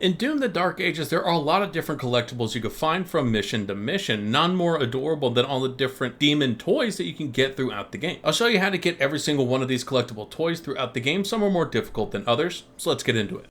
In Doom the Dark Ages, there are a lot of different collectibles you can find from mission to mission, none more adorable than all the different demon toys that you can get throughout the game. I'll show you how to get every single one of these collectible toys throughout the game. Some are more difficult than others, so let's get into it.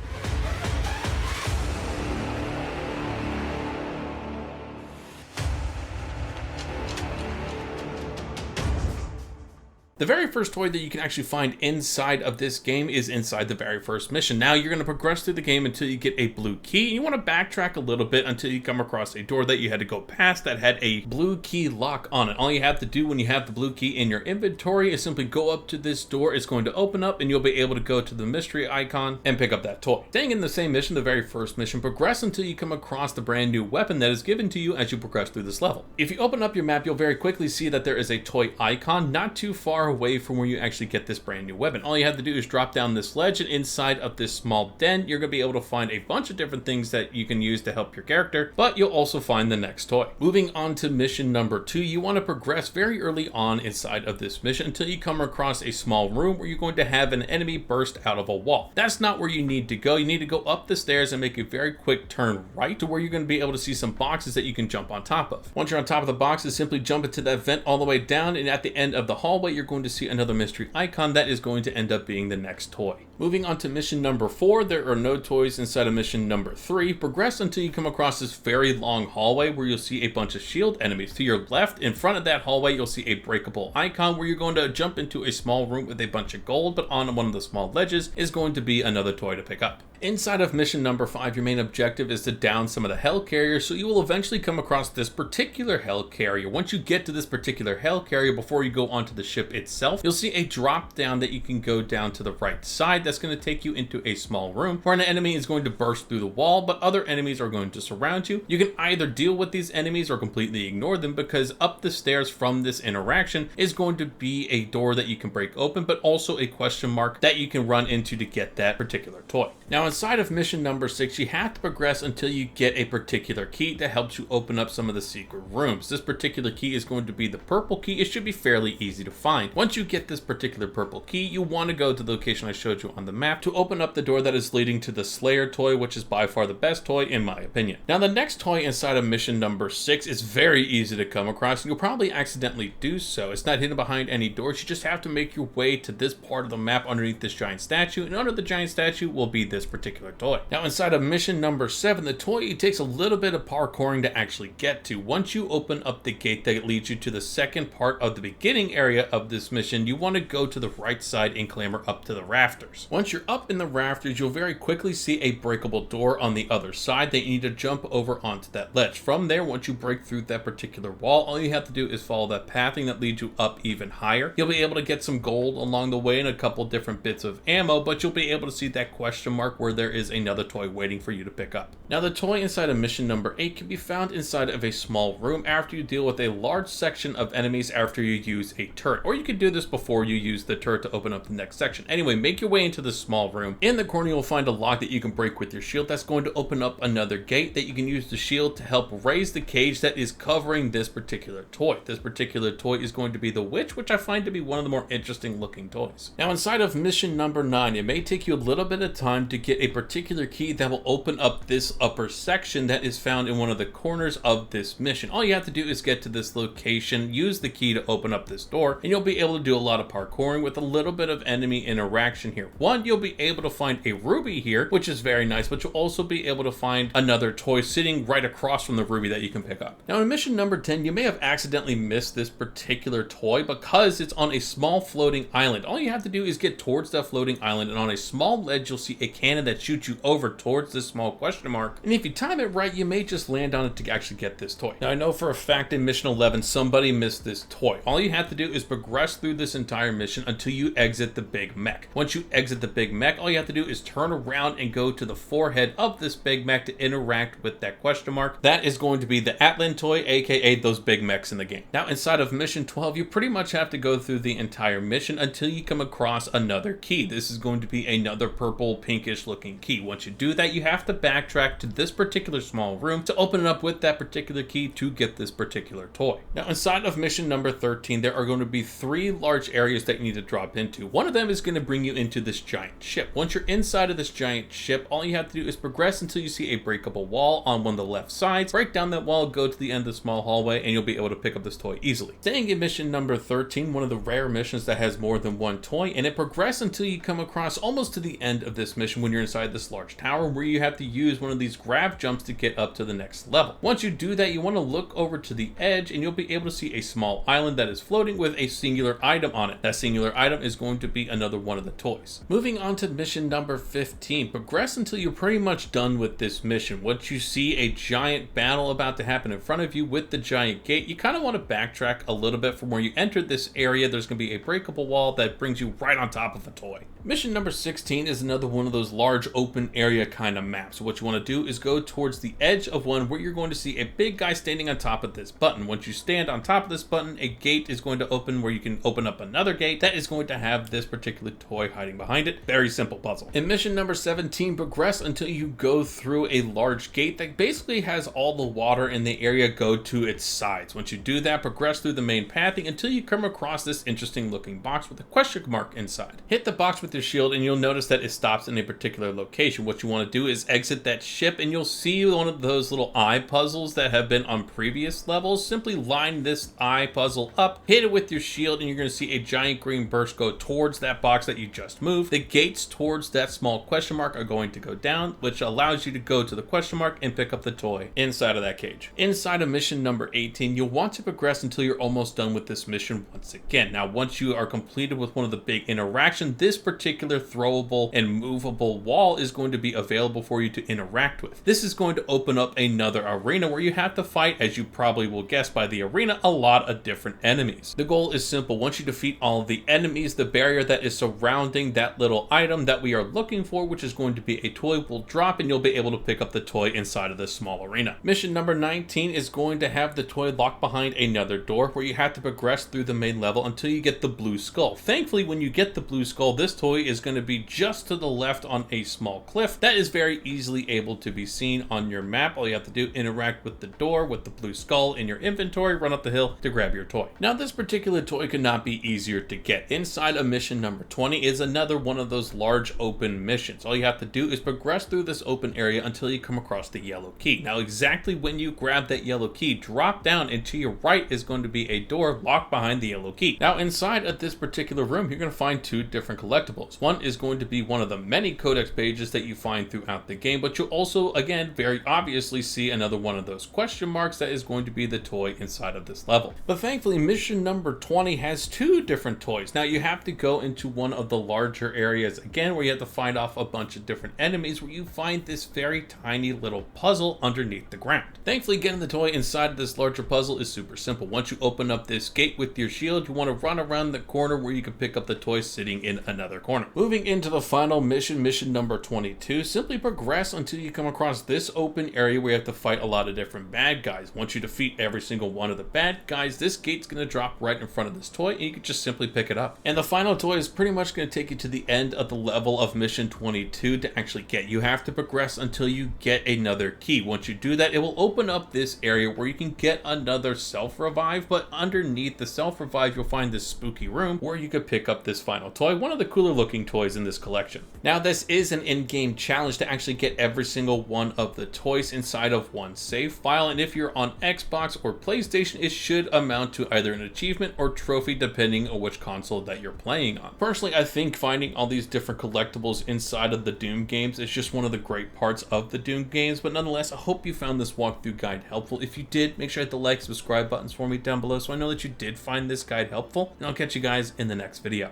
The very first toy that you can actually find inside of this game is inside the very first mission. Now you're going to progress through the game until you get a blue key. You want to backtrack a little bit until you come across a door that you had to go past that had a blue key lock on it. All you have to do when you have the blue key in your inventory is simply go up to this door. It's going to open up and you'll be able to go to the mystery icon and pick up that toy. Staying in the same mission, the very first mission, progress until you come across the brand new weapon that is given to you as you progress through this level. If you open up your map, you'll very quickly see that there is a toy icon not too far away from where you actually get this brand new weapon. All you have to do is drop down this ledge, and inside of this small den you're going to be able to find a bunch of different things that you can use to help your character, but you'll also find the next toy. Moving on to mission number 2, you want to progress very early on inside of this mission until you come across a small room where you're going to have an enemy burst out of a wall. That's not where you need to go. You need to go up the stairs and make a very quick turn right to where you're going to be able to see some boxes that you can jump on top of. Once you're on top of the boxes, simply jump into that vent all the way down, and at the end of the hallway you're going to see another mystery icon that is going to end up being the next toy. Moving on to mission number 4, there are no toys inside of mission number 3. Progress until you come across this very long hallway where you'll see a bunch of shield enemies. To your left, in front of that hallway, you'll see a breakable icon where you're going to jump into a small room with a bunch of gold, but on one of the small ledges is going to be another toy to pick up. Inside of mission number 5, your main objective is to down some of the hell carriers, so you will eventually come across this particular hell carrier. Once you get to this particular hell carrier, before you go onto the ship itself, you'll see a drop down that you can go down to the right side. That's going to take you into a small room where an enemy is going to burst through the wall, but other enemies are going to surround you. You can either deal with these enemies or completely ignore them, because up the stairs from this interaction is going to be a door that you can break open, but also a question mark that you can run into to get that particular toy. Now inside of mission number 6, you have to progress until you get a particular key that helps you open up some of the secret rooms. This particular key is going to be the purple key. It should be fairly easy to find. Once you get this particular purple key, you want to go to the location I showed you on the map to open up the door that is leading to the Slayer toy, which is by far the best toy in my opinion. Now the next toy inside of mission number 6 is very easy to come across, and you'll probably accidentally do so. It's not hidden behind any doors. You just have to make your way to this part of the map underneath this giant statue, and under the giant statue will be this particular toy. Now inside of mission number 7, the toy, it takes a little bit of parkouring to actually get to. Once you open up the gate that leads you to the second part of the beginning area of this mission, you want to go to the right side and clamber up to the rafters. Once you're up in the rafters, you'll very quickly see a breakable door on the other side that you need to jump over onto that ledge. From there, once you break through that particular wall, all you have to do is follow that pathing that leads you up even higher. You'll be able to get some gold along the way and a couple different bits of ammo, but you'll be able to see that question mark where there is another toy waiting for you to pick up. Now the toy inside of mission number 8 can be found inside of a small room after you deal with a large section of enemies after you use a turret, or you can do this before you use the turret to open up the next section. Anyway, make your way into this small room. In the corner you'll find a lock that you can break with your shield. That's going to open up another gate that you can use the shield to help raise the cage that is covering this particular toy. This particular toy is going to be the witch, which I find to be one of the more interesting looking toys. Now inside of mission number 9, it may take you a little bit of time to get a particular key that will open up this upper section that is found in one of the corners of this mission. All you have to do is get to this location, use the key to open up this door, and you'll be able to do a lot of parkouring with a little bit of enemy interaction here. One, you'll be able to find a ruby here, which is very nice, but you'll also be able to find another toy sitting right across from the ruby that you can pick up. Now in mission number 10, you may have accidentally missed this particular toy because it's on a small floating island. All you have to do is get towards that floating island, and on a small ledge you'll see a cannon that shoots you over towards this small question mark, and if you time it right, you may just land on it to actually get this toy. Now I know for a fact in mission 11 somebody missed this toy. All you have to do is progress through this entire mission until you exit the big mech. Once you exit the big mech, all you have to do is turn around and go to the forehead of this big mech to interact with that question mark. That is going to be the Atlan toy, aka those big mechs in the game. Now inside of mission 12, you pretty much have to go through the entire mission until you come across another key. This is going to be another purple pinkish looking key. Once you do that, you have to backtrack to this particular small room to open it up with that particular key to get this particular toy. Now inside of mission number 13, there are going to be 3 large areas that you need to drop into. One of them is going to bring you into the this giant ship. Once you're inside of this giant ship, all you have to do is progress until you see a breakable wall on one of the left sides. Break down that wall, go to the end of the small hallway, and you'll be able to pick up this toy easily. Staying in mission number 13, one of the rare missions that has more than one toy, and it progresses until you come across almost to the end of this mission when you're inside this large tower where you have to use one of these grab jumps to get up to the next level. Once you do that, you want to look over to the edge and you'll be able to see a small island that is floating with a singular item on it. That singular item is going to be another one of the toys. Moving on to mission number 15, progress until you're pretty much done with this mission. Once you see a giant battle about to happen in front of you with the giant gate, you kind of want to backtrack a little bit from where you entered this area. There's going to be a breakable wall that brings you right on top of a toy. Mission number 16 is another one of those large open area kind of maps. What you want to do is go towards the edge of one where you're going to see a big guy standing on top of this button. Once you stand on top of this button, a gate is going to open where you can open up another gate that is going to have this particular toy hiding behind it. Very simple puzzle. In mission number 17, progress until you go through a large gate that basically has all the water in the area go to its sides. Once you do that, progress through the main pathing until you come across this interesting looking box with a question mark inside. Hit the box with your shield and you'll notice that it stops in a particular location. What you want to do is exit that ship and you'll see one of those little eye puzzles that have been on previous levels. Simply line this eye puzzle up, hit it with your shield, and you're going to see a giant green burst go towards that box that you just moved. The gates towards that small question mark are going to go down, which allows you to go to the question mark and pick up the toy inside of that cage. Inside of mission number 18, you'll want to progress until you're almost done with this mission once again. Now, once you are completed with one of the big interactions, this particular throwable and movable wall is going to be available for you to interact with. This is going to open up another arena where you have to fight, as you probably will guess by the arena, a lot of different enemies. The goal is simple. Once you defeat all of the enemies, the barrier that is surrounding that little item that we are looking for, which is going to be a toy, will drop and you'll be able to pick up the toy inside of this small arena. Mission number 19 is going to have the toy locked behind another door where you have to progress through the main level until you get the blue skull. Thankfully, when you get the blue skull, this toy is going to be just to the left on a small cliff that is very easily able to be seen on your map. All you have to do, interact with the door with the blue skull in your inventory, run up the hill to grab your toy. Now, this particular toy could not be easier to get. Inside of mission number 20 is another one of those large open missions. All you have to do is progress through this open area until you come across the yellow key. Now, exactly when you grab that yellow key, drop down and to your right is going to be a door locked behind the yellow key. Now, inside of this particular room, you're going to find two different collectibles. One is going to be one of the many codex pages that you find throughout the game, but you'll also, again, very obviously see another one of those question marks that is going to be the toy inside of this level. But thankfully, mission number 20 has two different toys. Now, you have to go into one of the larger areas again where you have to fight off a bunch of different enemies where you find this very tiny little puzzle underneath the ground. Thankfully, getting the toy inside of this larger puzzle is super simple. Once you open up this gate with your shield, you want to run around the corner where you can pick up the toy sitting in another corner. Moving into the final mission, mission number 22, simply progress until you come across this open area where you have to fight a lot of different bad guys. Once you defeat every single one of the bad guys, this gate's going to drop right in front of this toy and you can just simply pick it up. And the final toy is pretty much going to take you to the end of the level of mission 22 to actually get. You have to progress until you get another key. Once you do that, it will open up this area where you can get another self-revive, but underneath the self-revive, you'll find this spooky room where you could pick up this final toy, one of the cooler looking toys in this collection. Now, this is an in-game challenge to actually get every single one of the toys inside of one save file, and if you're on Xbox or PlayStation, it should amount to either an achievement or trophy depending on which console that you're playing on. Personally, I think finding all these different collectibles inside of the Doom games is just one of the great parts of the Doom games, but nonetheless, I hope you found this walkthrough guide helpful. If you did, make sure to hit the like, subscribe buttons for me down below so I know that you did find this guide helpful, and I'll catch you guys in the next video.